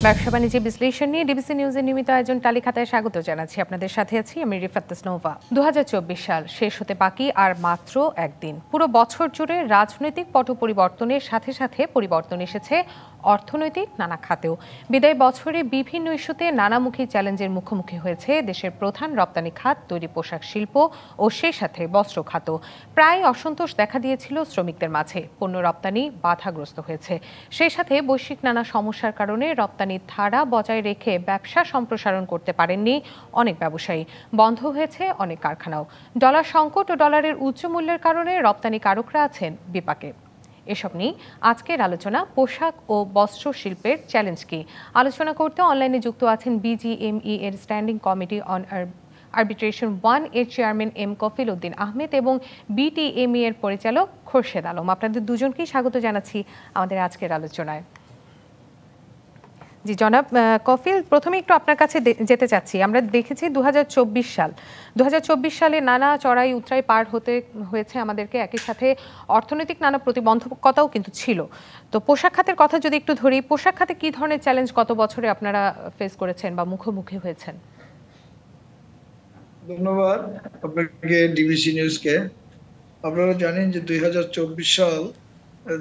ব্যবসা বাণিজ্য বিশ্লেষণ নিয়ে ডিবিসি নিউজের নিয়মিত আয়োজন তালিকাতায় স্বাগত জানাচ্ছি। আপনাদের সাথে আছি আমি রিফাত তাসনোভা। 2024 সাল শেষ হতে বাকি আর মাত্র একদিন। পুরো বছর জুড়ে রাজনৈতিক পট পরিবর্তনের সাথে সাথে পরিবর্তন এসেছে অর্থনৈতিক নানা খাতেও। বিদায় বছরে বিভিন্ন ইস্যুতে নানামুখী চ্যালেঞ্জের মুখোমুখি হয়েছে দেশের প্রধান রপ্তানি খাত, তৈরি পোশাক শিল্প ও সেই সাথে বস্ত্র খাত। প্রায় অসন্তোষ দেখা দিয়েছিল শ্রমিকদের মাঝে। পণ্য রপ্তানি বাধাগ্রস্ত হয়েছে। সেই সাথে বৈশ্বিক নানা সমস্যার কারণে রপ্তানির ধারা বজায় রেখে ব্যবসা সম্প্রসারণ করতে পারেননি অনেক ব্যবসায়ী। বন্ধ হয়েছে অনেক কারখানাও। ডলার সংকট ও ডলারের উচ্চ মূল্যের কারণে রপ্তানিকারকরা আছেন বিপাকে। এসব নিয়ে আজকের আলোচনা পোশাক ও বস্ত্র শিল্পের চ্যালেঞ্জ কি। আলোচনা করতে অনলাইনে যুক্ত আছেন বিজিএমই এর স্ট্যান্ডিং কমিটি অন আরবিট্রেশন 1 এর চেয়ারম্যান এম কফিল উদ্দিন আহমেদ এবং বিটিএমই এর পরিচালক খোরশেদ আলম। আপনাদের দুজনকেই স্বাগত জানাচ্ছি আমাদের আজকের আলোচনায়। জি জনাব কফিল, প্রথমে একটু আপনার কাছে যেতে চাচ্ছি। আমরা দেখেছি 2024 সালে নানা চড়াই উতরাই পার হতে হয়েছে আমাদেরকে, একই সাথে অর্থনৈতিক নানা প্রতিবন্ধকতাও কিন্তু ছিল। তো পোশাক খাতের কথা যদি একটু ধরি, পোশাক খাতে কি ধরনের চ্যালেঞ্জ গত বছরে আপনারা ফেস করেছেন বা মুখোমুখি হয়েছেন? ধন্যবাদ আপনাকে, ডিবিসি নিউজকে। আপনারা জানেন যে 2024 সাল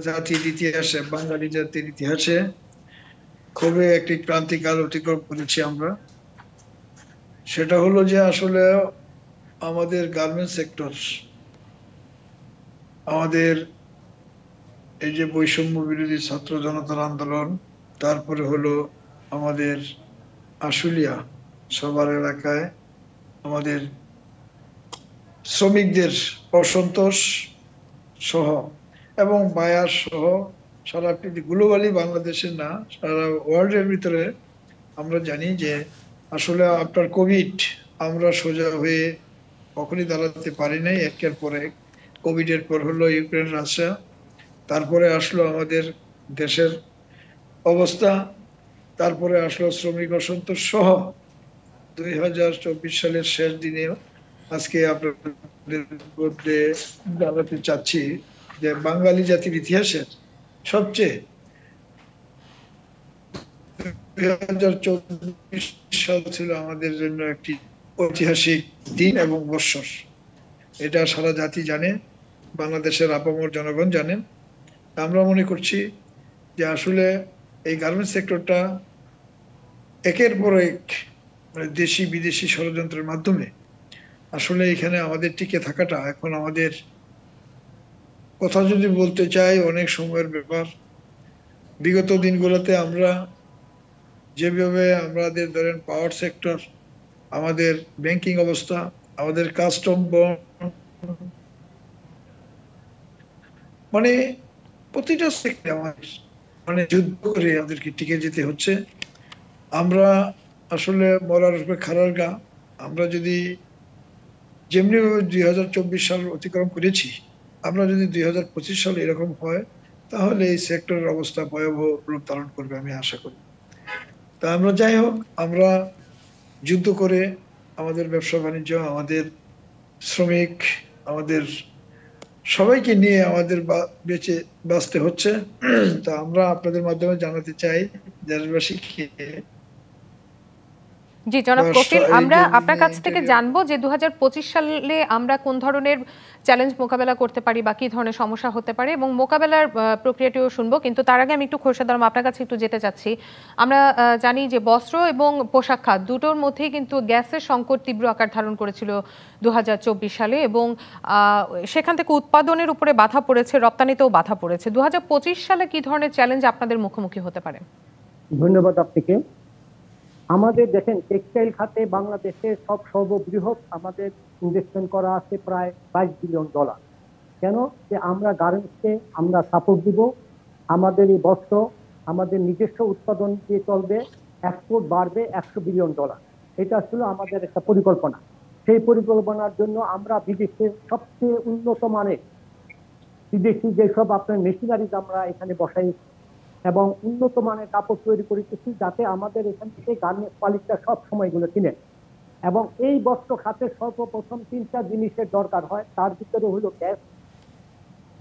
জাতির ইতিহাসে, বাঙালি জাতির ইতিহাসে খুবই একটি ক্রান্তিকাল অতিক্রম করেছি আমরা। সেটা হলো যে আসলে আমাদের গার্মেন্টস সেক্টর, আমাদের এই যে বৈষম্য বিরোধী ছাত্র জনতার আন্দোলন, তারপরে হলো আমাদের আশুলিয়া সবার এলাকায় আমাদের শ্রমিকদের অসন্তোষ সহ এবং বায়ার সহ সারা গ্লোবালি, বাংলাদেশের না সারা ওয়ার্ল্ডের ভিতরে আমরা জানি যে আসলে আফটার কোভিড আমরা সোজা হয়ে কখনই দাঁড়াতে পারি নাই। একের পরে কোভিডের পর হলো ইউক্রেন, রাশিয়া, তারপরে আসলো আমাদের দেশের অবস্থা, তারপরে আসলো শ্রমিক অসন্তোষ সহ 2024 সালের শেষ দিনে আজকে আপনাদের মধ্যে জানাতে চাচ্ছি যে বাঙালি জাতির ইতিহাসের সবচেয়ে 2024 সাল ছিল আমাদের জন্য একটি ঐতিহাসিক দিন এবং বৎসর। এটা সারা জাতি জানে, বাংলাদেশের আপামর জনগণ জানেন। আমরা মনে করছি যে আসলে এই গার্মেন্টস সেক্টরটা একের পর এক দেশি বিদেশি ষড়যন্ত্রের মাধ্যমে আসলে এখানে আমাদের টিকে থাকাটা এখন আমাদের কথা যদি বলতে চাই অনেক সময়ের ব্যাপার। বিগত দিনগুলোতে আমরা যেভাবে আমাদের ধরেন পাওয়ার সেক্টর, আমাদের ব্যাংকিং অবস্থা, আমাদের কাস্টম মানে প্রতিটা সেক্টরে আমাদের যুদ্ধ করে আমাদেরকে টিকে যেতে হচ্ছে। আমরা আসলে মরার উপরে খাড়ার গা। আমরা যদি যেমনি 2024 সাল অতিক্রম করেছি, আমরা যদি 2025 সালে এরকম হয় তাহলে এই সেক্টরের অবস্থা ভয়াবহ রূপ ধারণ করবে আমি আশা করি। তা আমরা যাই হোক, আমরা যুদ্ধ করে আমাদের ব্যবসা বাণিজ্য, আমাদের শ্রমিক, আমাদের সবাইকে নিয়ে আমাদের বেঁচে বাঁচতে হচ্ছে। তা আমরা আপনাদের মাধ্যমে জানাতে চাই দেশবাসীকে। জি জনাব কফিল, আমরা আপনার কাছ থেকে জানবো যে 2025 সালে আমরা কোন ধরনের চ্যালেঞ্জ মোকাবেলা করতে পারি বা কি ধরনের সমস্যা হতে পারে এবং মোকাবেলার প্রক্রিয়াটিও শুনবো। কিন্তু তার আগে আমি একটু খোরশেদ আলম আপনার কাছে একটু যেতে চাচ্ছি। আমরা জানি যে বস্ত্র এবং পোশাক খাত দুটোর মধ্যেই কিন্তু গ্যাসের সংকট তীব্র আকার ধারণ করেছিল 2024 সালে এবং সেখান থেকে উৎপাদনের উপরে বাধা পড়েছে, রপ্তানিতেও বাধা পড়েছে। 2025 সালে কি ধরনের চ্যালেঞ্জ আপনাদের মুখোমুখি হতে পারে? ধন্যবাদ আপনাকে। আমাদের দেখেন টেক্সটাইল খাতে বাংলাদেশে সর্ববৃহৎ আমাদের ইনভেস্টমেন্ট করা আছে প্রায় $22 বিলিয়ন। কেন? যে আমরা গার্মেন্টসকে আমরা সাপোর্ট দিব, আমাদের এই বস্ত্র আমাদের নিজস্ব উৎপাদন দিয়ে চলবে, এক্সপোর্ট বাড়বে $100 বিলিয়ন। এটা আসলে আমাদের একটা পরিকল্পনা। সেই পরিকল্পনার জন্য আমরা বিদেশের সবচেয়ে উন্নত মানের বিদেশি যেসব আপনার মেশিনারিজ আমরা এখানে বসাই এবং উন্নত মানের কাপড় তৈরি করেছি, যাতে আমাদের এখান থেকে গার্মেন্টস মালিকরা সব সময়গুলো কিনেন। এবং এই বস্ত্র খাতে সর্বপ্রথম 3টা জিনিসের দরকার হয়, তার ভিতরে হলো গ্যাস,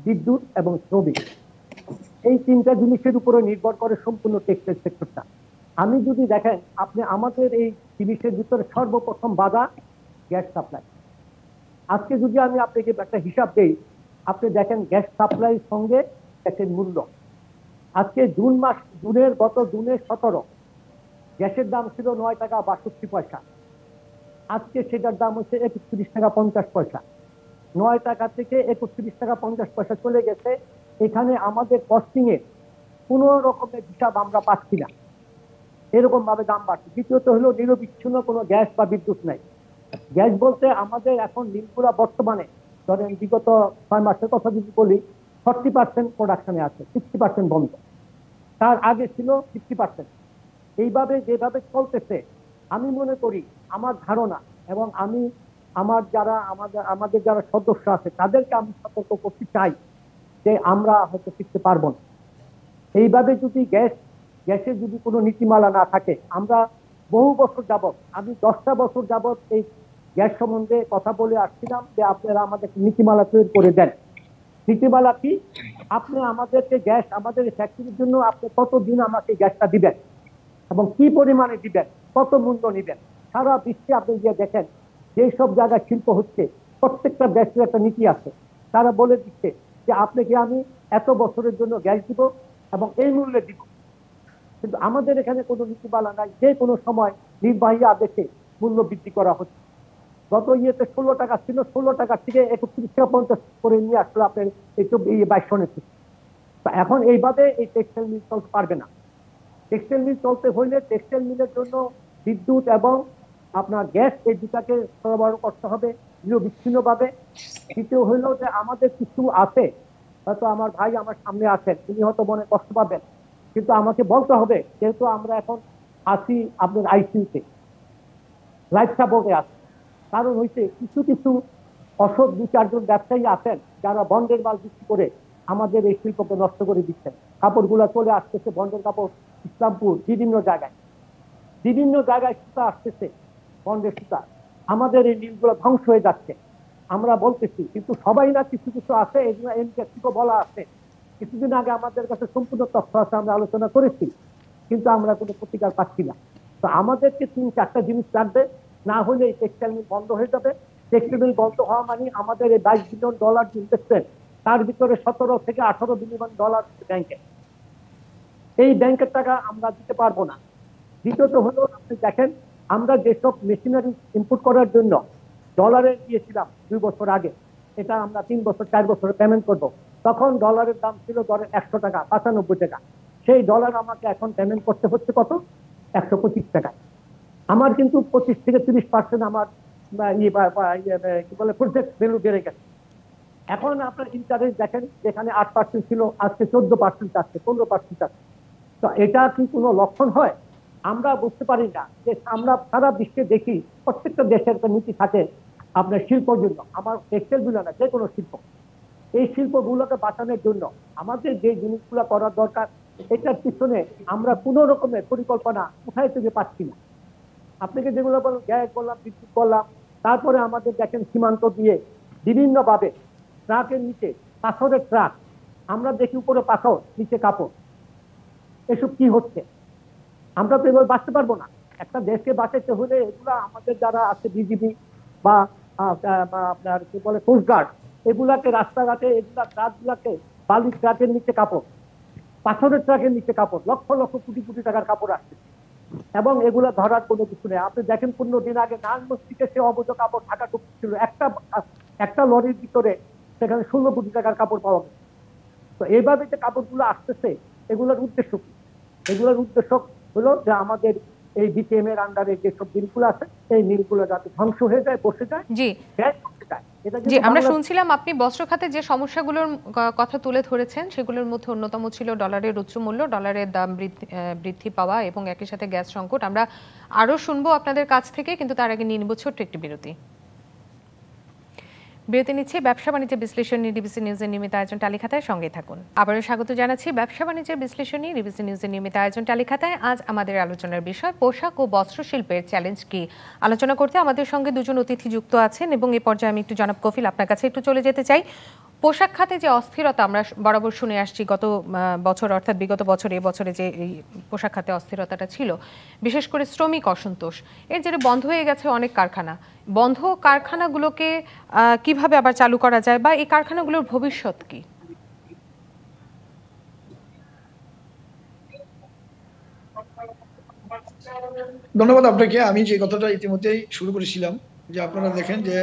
বিদ্যুৎ এবং শ্রমিক। এই 3টা জিনিসের উপরে নির্ভর করে সম্পূর্ণ টেক্সটাইল সেক্টরটা। আমি যদি দেখেন আপনি আমাদের এই জিনিসের ভিতরে সর্বপ্রথম বাধা গ্যাস সাপ্লাই। আজকে যদি আমি আপনাকে একটা হিসাব দেই, আপনি দেখেন গ্যাস সাপ্লাইয়ের সঙ্গে গ্যাসের মূল্য। আজকে গত জুনের 17 গ্যাসের দাম ছিল 9 টাকা 62 পয়সা। আজকে সেটার দাম হচ্ছে 31 টাকা 50 পয়সা। 9 টাকা থেকে 31 টাকা 50 পয়সা চলে গেছে। এখানে আমাদের কস্টিং এ কোনো রকমের হিসাব আমরা পাচ্ছি না, এরকম ভাবে দাম বাড়ছে। দ্বিতীয়ত হলো নিরবিচ্ছিন্ন কোনো গ্যাস বা বিদ্যুৎ নাই। গ্যাস বলতে আমাদের এখন মিলগুলা বর্তমানে ধরেন বিগত 6 মাসের কথা যদি বলি, 40% প্রোডাকশনে আছে, 60% বন্ধ। তার আগে ছিল 50%। এইভাবে যেভাবে চলতেছে, আমি মনে করি, আমার ধারণা, এবং আমি আমাদের যারা সদস্য আছে তাদেরকে আমি সতর্ক করতে চাই যে আমরা হয়তো শিখতে পারবো না। এইভাবে যদি গ্যাসের যদি কোনো নীতিমালা না থাকে, আমরা বহু বছর যাবত, আমি 10টা বছর যাবত এই গ্যাস সম্বন্ধে কথা বলে আসছিলাম যে আপনারা আমাদের নীতিমালা তৈরি করে দেন। নীতিমালা কি? আপনি আমাদেরকে গ্যাস, আমাদের ফ্যাক্টরির জন্য আপনি কতদিন আমাকে গ্যাসটা দিবেন এবং কি পরিমাণে দিবেন, কত মূল্য নিবেন। সারা বিশ্বে আপনি যে দেখেন যেসব জায়গায় শিল্প হচ্ছে, প্রত্যেকটা দেশের একটা নীতি আছে। তারা বলে দিচ্ছে যে আপনাকে আমি এত বছরের জন্য গ্যাস দিব এবং এই মূল্যে দিব। কিন্তু আমাদের এখানে কোনো নীতিমালা নাই, যে কোনো সময় নির্বাহী আদেশে মূল্য বৃদ্ধি করা হচ্ছে। গত ইয়েতে 16 টাকা ছিল, 16 টাকা থেকে 31 টাকা 50 করে নিয়ে আসলো আপনার এই 22 সনের থেকে। এখন এইভাবে এই টেক্সটাইল মিল চলতে পারবে না। টেক্সটাইল মিল চলতে হইলে টেক্সটাইল মিলের জন্য বিদ্যুৎ এবং আপনার গ্যাস, এই দুটাকে সরবরাহ করতে হবে নিরবিচ্ছিন্ন ভাবে। দ্বিতীয় হইলো যে আমাদের কিছু আছে, হয়তো আমার ভাই আমার সামনে আছেন, তিনি হয়তো মনে কষ্ট পাবেন, কিন্তু আমাকে বলতে হবে, যেহেতু আমরা এখন আছি আপনার আইসিইউতে, লাইফ সাপোর্টে আছি। কারণ হইছে কিছু কিছু অসৎ 2-4 জন ব্যবসায়ী আছেন যারা বন্ডের মাল বিক্রি করে আমাদের এই শিল্পকে নষ্ট করে দিচ্ছেন। কাপড়গুলো চলে আসতেছে, বন্ডের কাপড় ইসলামপুর বিভিন্ন জায়গায় সুতা আসতেছে, বন্ডের সুতা। আমাদের এই মিলগুলো ধ্বংস হয়ে যাচ্ছে। আমরা বলতেছি, কিন্তু সবাই না, কিছু কিছু আছে, এগুলো এমকে বলা আছে। কিছুদিন আগে আমাদের কাছে সম্পূর্ণ তথ্য আছে, আমরা আলোচনা করেছি, কিন্তু আমরা কোনো প্রতিকার পাচ্ছি না। তো আমাদেরকে 3-4টা জিনিস লাগবে, না হলে এই টেক্সটাইল মিল বন্ধ হয়ে যাবে। টেক্সটাইল মিল বন্ধ হওয়া মানে আমাদের এই $22 বিলিয়ন ইনভেস্টমেন্ট, তার ভিতরে 17 থেকে 18 বিলিয়ন ডলার ব্যাংকে। এই ব্যাংকের টাকা আমরা দিতে পারবো না। দ্বিতীয়ত হলো, আপনি দেখেন আমরা যেসব মেশিনারি ইনপুট করার জন্য ডলারে দিয়েছিলাম 2 বছর আগে, এটা আমরা 3 বছর 4 বছরে পেমেন্ট করব, তখন ডলারের দাম ছিল ধরেন 100 টাকা, 95 টাকা। সেই ডলার আমাকে এখন পেমেন্ট করতে হচ্ছে কত? 125 টাকায়। আমার কিন্তু 25 থেকে 30% আমার কি বলে প্রজেক্ট ভ্যালু বেড়ে গেছে। এখন আপনার ইন্টারেস্ট দেখেন, যেখানে 8% ছিল আজকে 14% আছে, 15% আছে। তো এটা কি কোনো লক্ষণ হয়? আমরা বুঝতে পারি না যে আমরা সারা বিশ্বে দেখি প্রত্যেকটা দেশের একটা নীতি থাকে আপনার শিল্পের জন্য। আমার টেক্সটাইল গুলো না, যে কোনো শিল্প, এই শিল্পগুলোকে বাঁচানোর জন্য আমাদের যে জিনিসগুলো করার দরকার, এটার পিছনে আমরা কোনো রকমের পরিকল্পনা কোথায় থেকে পাচ্ছি না। আপনাকে যেগুলো বললাম, গ্যাস বললাম, বিদ্যুৎ বললাম, তারপরে আমাদের দেখেন সীমান্ত দিয়ে বিভিন্ন ভাবে ট্রাকের নিচে পাথরের ট্রাক, আমরা দেখি উপরে পাথর, নিচে কাপড়। এসব কি হচ্ছে? আমরা তো এবার বাঁচতে পারবো না। একটা দেশকে বাঁচাতে হলে এগুলা আমাদের যারা আছে, বিজিবি বা আপনার কি বলে কোস্টগার্ড, এগুলাকে রাস্তাঘাটে, এগুলা ট্রাকগুলাকে, বালি ট্রাকের নিচে কাপড়, পাথরের ট্রাকের নিচে কাপড়, লক্ষ লক্ষ কোটি কোটি টাকার কাপড় আসছে, এবং এগুলা ধরার কোনো কিছু নেই। আপনি দেখেন 15 দিন আগে নারায়ণগঞ্জে সে অবৈধ কাপড় ঢাকা ঢুকছিল, একটা লরির ভিতরে সেখানে 16 কোটি টাকার কাপড় পাওয়া গেছে। তো এইভাবে যে কাপড়গুলো আসতেছে, এগুলোর উদ্দেশ্য কি? এগুলোর উদ্দেশ্য হলো যে আমাদের এই বিটিএম এর আন্ডারে যেসব মিলগুলো আছে, এই মিলগুলো যাতে ধ্বংস হয়ে যায়, বসে যায়। জি জি, আমরা শুনছিলাম আপনি বস্ত্র খাতে যে সমস্যাগুলোর কথা তুলে ধরেছেন, সেগুলোর মধ্যে অন্যতম ছিল ডলারের উচ্চ মূল্য, ডলারের দাম বৃদ্ধি পাওয়া এবং একই সাথে গ্যাস সংকট। আমরা আরো শুনবো আপনাদের কাছ থেকে, কিন্তু তার আগে নিয়ে নিব ছোট্ট একটি বিরতি। নিচ্ছে ব্যবসা বাণিজ্য বিশ্লেষণী ডিবিসি নিউজের নিয়মিত আয়োজন টালিখাতায়, সঙ্গে থাকুন। আবারও স্বাগত জানাচ্ছি ব্যবসা বাণিজ্যের বিশ্লেষণী ডিবিসি নিউজের নিয়মিত আয়োজন টালিখাতায়। আজ আমাদের আলোচনার বিষয় পোশাক ও বস্ত্র শিল্পের চ্যালেঞ্জ কি। আলোচনা করতে আমাদের সঙ্গে দুজন অতিথি যুক্ত আছেন এবং এই পর্যায়ে আমি একটু জনাব কফিল আপনার কাছে একটু চলে যেতে চাই। পোশাক খাতে যে অস্থিরতা আমরা বরাবর শুনে আসছি গত বছর অর্থাৎ বিগত বছর এই বছরে যে এই পোশাক খাতে অস্থিরতাটা ছিল, বিশেষ করে শ্রমিক অসন্তোষ, এর জেরে বন্ধ হয়ে গেছে অনেক কারখানা। বন্ধ কারখানাগুলোকে কিভাবে আবার চালু করা যায় বা এই কারখানাগুলোর ভবিষ্যৎ কি? ধন্যবাদ আপনাকে। আমি যে কথাটা ইতিমধ্যেই শুরু করেছিলাম, যে আপনারা দেখেন যে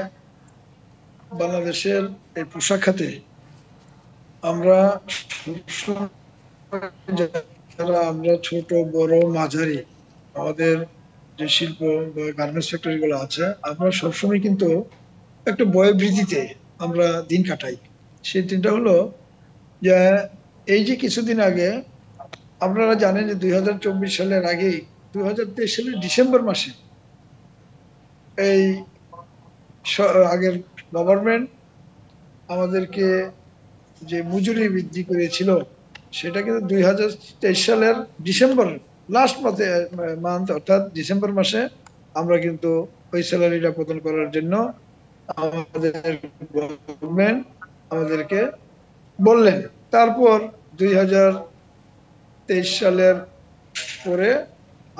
বাংলাদেশের এই পোশাক খাতে আমরা যারা আমরা ছোট বড় মাঝারি আমাদের যে শিল্প বা গার্মেন্টস ফ্যাক্টরি গুলো আছে, আমরা সবসময় কিন্তু একটা বয়োবৃদ্ধিতে আমরা দিন কাটাই। সেই দিনটা হলো যে এই যে কিছুদিন আগে আপনারা জানেন যে 2024 সালের আগেই 2023 সালের ডিসেম্বর মাসে এই আগের গভর্নমেন্ট আমাদেরকে যে মজুরি বৃদ্ধি করেছিল, সেটা কিন্তু 2023 সালের ডিসেম্বর লাস্ট মান্থ অর্থাৎ ডিসেম্বর মাসে আমরা কিন্তু ওই স্যালারিটা প্রদান করার জন্য আমাদের গভর্নমেন্ট আমাদেরকে বললেন। তারপর 2023 সালের পরে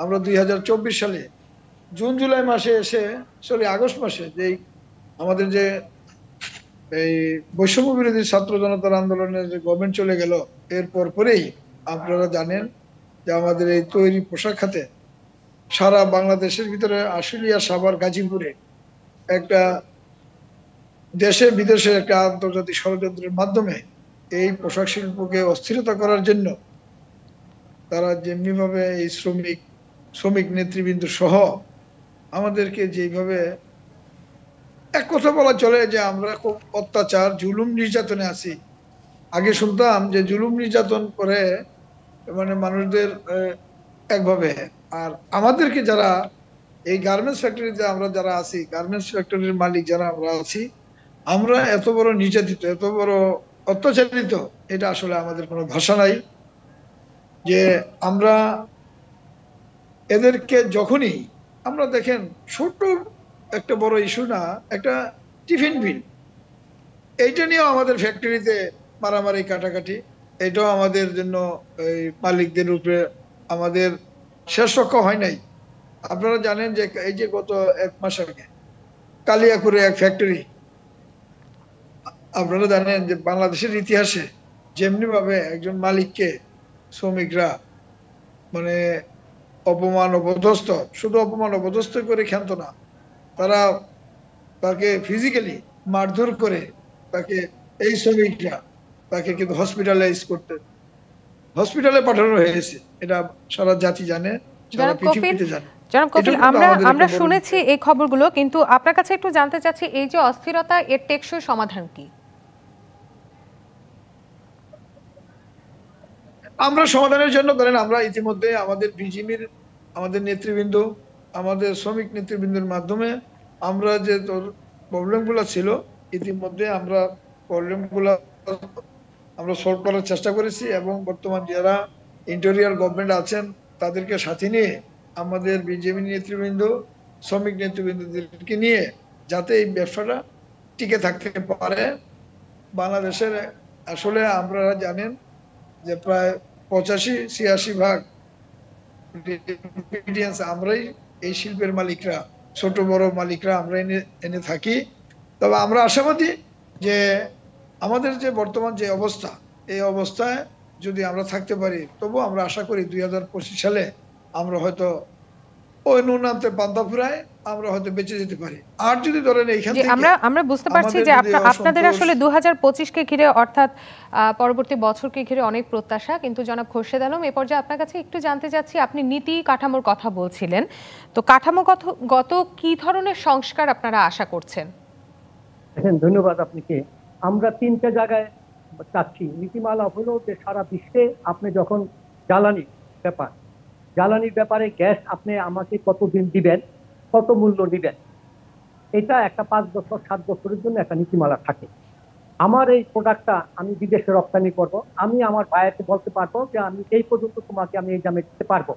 আমরা 2024 সালে জুন জুলাই মাসে এসে আগস্ট মাসে যেই আমাদের যে এই বৈষম্য বিরোধী ছাত্র জনতার আন্দোলনের যে গভর্নমেন্ট চলে গেল, এরপর পরেই আপনারা জানেন যে আমাদের এই তৈরি পোশাক খাতে সারা বাংলাদেশের ভিতরে আশুলিয়া, সাভার, গাজীপুরে একটা দেশে বিদেশে একটা আন্তর্জাতিক ষড়যন্ত্রের মাধ্যমে এই পোশাক শিল্পকে অস্থিরতা করার জন্য তারা যেমনি ভাবে এই শ্রমিক নেতৃবৃন্দ সহ আমাদেরকে যেভাবে এক কথা বলা চলে যে আমরা খুব অত্যাচার, জুলুম, নির্যাতনে আছি। আগে শুনতাম যে জুলুম নির্যাতন করে মানে মানুষদের একভাবে, আর আমাদেরকে যারা এই গার্মেন্টস ফ্যাক্টরিতে আমরা যারা আছি, গার্মেন্টস ফ্যাক্টরির মালিক যারা আমরা আছি, আমরা এত বড় নির্যাতিত, এত বড় অত্যাচারিত, এটা আসলে আমাদের কোনো ভাষা নাই। যে আমরা এদেরকে যখনই আমরা দেখেন ছোট একটা বড় ইস্যু না, একটা টিফিন বিল, এইটা নিয়েও আমাদের ফ্যাক্টরিতে মারামারি কাটাকাটি, এটাও আমাদের জন্য এই মালিকদের উপরে আমাদের শেষ রক্ষা হয় নাই। আপনারা জানেন যে এই যে গত 1 মাস আগে কালিয়াকুরে এক ফ্যাক্টরি, আপনারা জানেন যে বাংলাদেশের ইতিহাসে যেমনি ভাবে একজন মালিককে শ্রমিকরা মানে অপমান অপদস্থ, শুধু অপমান অপদস্থ করে ক্ষান্ত না, তারা তাকে ফিজিক্যালি মারধর করে তাকে এই শ্রমিকরা তাকে কিন্তু হসপিটালে পাঠানো হয়েছে। এটা সারা জাতি জানে, সারা পৃথিবীতে জানে। জনাব কফিল, আমরা শুনেছি এই খবরগুলো, কিন্তু আপনার কাছে একটু জানতে চাচ্ছি এই যে অস্থিরতা, এর টেকসই সমাধান কি? আমরা সমাধানের জন্য ধরেন আমরা ইতিমধ্যে আমাদের বিজিবির আমাদের নেতৃবৃন্দ, আমাদের শ্রমিক নেতৃবৃন্দের মাধ্যমে আমরা যে প্রবলেমগুলো ছিল ইতিমধ্যে আমরা প্রবলেমগুলো আমরা সলভ করার চেষ্টা করেছি, এবং বর্তমান যারা ইন্টেরিয়র গভর্নমেন্ট আছেন তাদেরকে সাথে নিয়ে আমাদের বিজেপি নেতৃবৃন্দ, শ্রমিক নেতৃবৃন্দদেরকে নিয়ে যাতে এই ব্যবসাটা টিকে থাকতে পারে। বাংলাদেশের আসলে আপনারা জানেন যে প্রায় 85-86% আমরাই এই শিল্পের মালিকরা, ছোট বড় মালিকরা আমরা এনে থাকি। তবে আমরা আশাবাদী যে আমাদের যে বর্তমান যে অবস্থা, এই অবস্থায় যদি আমরা থাকতে পারি, তবু আমরা আশা করি 2025 সালে আমরা হয়তো ওই নুনান্তে পান্তা ফুরায় আমরা হয়তো বেঁচে যেতে পারি। আর যদি ধরেন এইখান থেকে আমরা বুঝতে পারছি যে আপনাদের আসলে 2025 কে ঘিরে অর্থাৎ পরবর্তী বছরকে ঘিরে অনেক প্রত্যাশা, কিন্তু জনাব খোরশেদ আলম, এ পর্যায়ে আপনার কাছে একটু জানতে চাচ্ছি, আপনি নীতি কাঠামোর কথা বলছিলেন, তো কাঠামোগত কি ধরনের সংস্কার আপনারা আশা করছেন? দেখেন, ধন্যবাদ আপনাকে। আমরা 3টা জায়গায় চাচ্ছি। নীতিমালা হলো যে সারা বিশ্বে আপনি যখন জ্বালানির ব্যাপারে গ্যাস আপনি আমাকে কতদিন দিবেন, কত মূল্য দিবেন, এটা একটা 5 বছর 7 বছরের জন্য একটা নীতিমালা থাকে। আমার এই প্রোডাক্টটা আমি বিদেশে রপ্তানি করব, আমি আমার বায়ারকে বলতে পারবো যে আমি এই পর্যন্ত তোমাকে আমি এই দামে দিতে পারবো।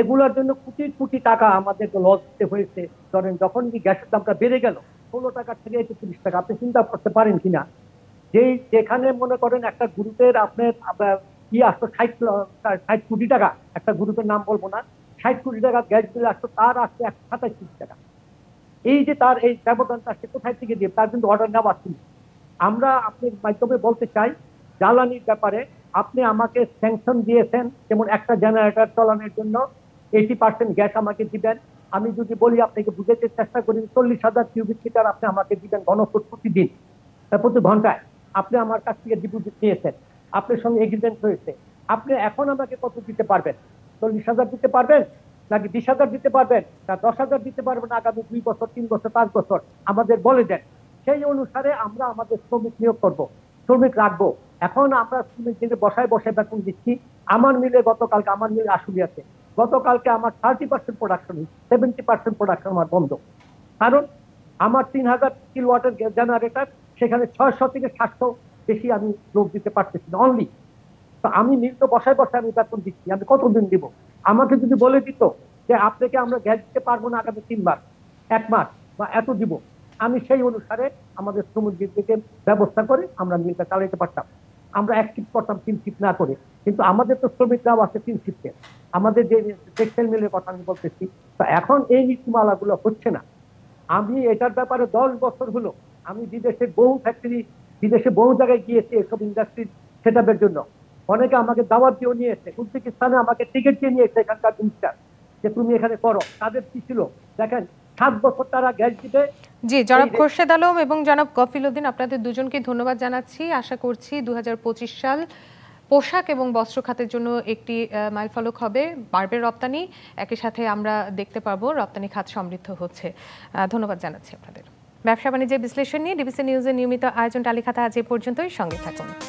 এগুলোর জন্য কোটি কোটি টাকা আমাদের লস দিতে হয়েছে। ধরেন যখন কি গ্যাসের দামটা বেড়ে গেল 16 টাকা থেকে 30 টাকা, আপনি চিন্তা করতে পারেন কিনা যেখানে মনে করেন একটা গ্রুপের আপনার কি আসতো 60 কোটি টাকা, একটা গ্রুপের নাম বলবো না, 60 কোটি টাকা গ্যাস বিল আসতো, তার আসতো 127 কোটি টাকা। এই যে তার এই ব্যবধানটা সে কোথায় থেকে দিয়ে, তার কিন্তু অর্ডার নেওয়া ছিল। আমরা আপনার মাধ্যমে বলতে চাই, জ্বালানির ব্যাপারে আপনি আমাকে স্যাংশন দিয়েছেন, যেমন একটা জেনারেটর চালানোর জন্য 80% গ্যাস আমাকে দিবেন। আমি যদি বলি আপনাকে বুঝাতে চেষ্টা করি, 40,000 কিউবিক মিটার আপনি আমাকে দিবেন ঘনফুট প্রতিদিন, প্রতি ঘন্টায়। আপনি আমার কাছ থেকে ডিপোজিট নিয়েছেন, আপনার সঙ্গে এগ্রিমেন্ট হয়েছে। আপনি এখন আমাকে কত দিতে পারবেন? 40,000 দিতে পারবেন, নাকি 20,000 দিতে পারবেন, না 10,000 দিতে পারবেন আগামী 2 বছর, 3 বছর, 5 বছর? আমাদের বলে দেন, সেই অনুসারে আমরা আমাদের শ্রমিক নিয়োগ করব, শ্রমিক রাখবো। এখন আমরা শ্রমিকদের বসায় বসায় বেতন দিচ্ছি। আমার মিলে গতকালকে, আমার মিলে আশুলিয়াতে গতকালকে আমার 30% প্রোডাকশন, 70% প্রোডাকশন আমার বন্ধ। কারণ আমার 3,000 কিলোওয়াটের জেনারেটর, সেখানে 600 থেকে 700 বেশি আমি লোক দিতে পারতেছি না অনলি। তো আমি মিল তো বসায় বসায় আমি বেতন দিচ্ছি, আমি কতদিন দিব? আমাকে যদি বলে দিত যে আপনাকে আমরা গ্যাস দিতে পারবো না আগামী 3 মাস, 1 মাস বা এত দিব, আমি সেই অনুসারে আমাদের শ্রমিকদেরকে ব্যবস্থা করে আমরা মিলটা চালাতে পারতাম। আমরা 1 শিফট করতাম 3 শিফট না করে। কিন্তু আমাদের তো শ্রমিকরাও আছে 3 শিফটে। আমাদের যে টেক্সটাইল মিলের কথা আমি বলতেছি, তো এখন এই নীতিমালাগুলো হচ্ছে না। আমি এটার ব্যাপারে 10 বছর হলো, আমি বিদেশে বহু ফ্যাক্টরি, বিদেশে বহু জায়গায় গিয়েছি এসব ইন্ডাস্ট্রি সেট আপের জন্য। অনেকে আমাকে দাওয়াত দিয়েও নিয়েছে, উজবেকিস্তানে আমাকে টিকিট দিয়ে নিয়েছে এখানকার মিনিস্টার, যে তুমি এখানে করো। তাদের কি ছিল দেখেন, 7 বছর তারা গ্যাস দিবে। জি, জনাব খোরশেদ আলম এবং জনাব কফিল উদ্দিন, আপনাদের দুজনকে ধন্যবাদ জানাচ্ছি। আশা করছি 2025 সাল পোশাক এবং বস্ত্র খাতের জন্য একটি মাইলফলক হবে, বাড়বে রপ্তানি, একই সাথে আমরা দেখতে পাবো রপ্তানি খাত সমৃদ্ধ হচ্ছে। ধন্যবাদ জানাচ্ছি আপনাদের। ব্যবসা বাণিজ্যের বিশ্লেষণ নিয়ে ডিবিসি নিউজের নিয়মিত আয়োজন টালিখাতা আজ এ পর্যন্তই। সঙ্গে থাকুন।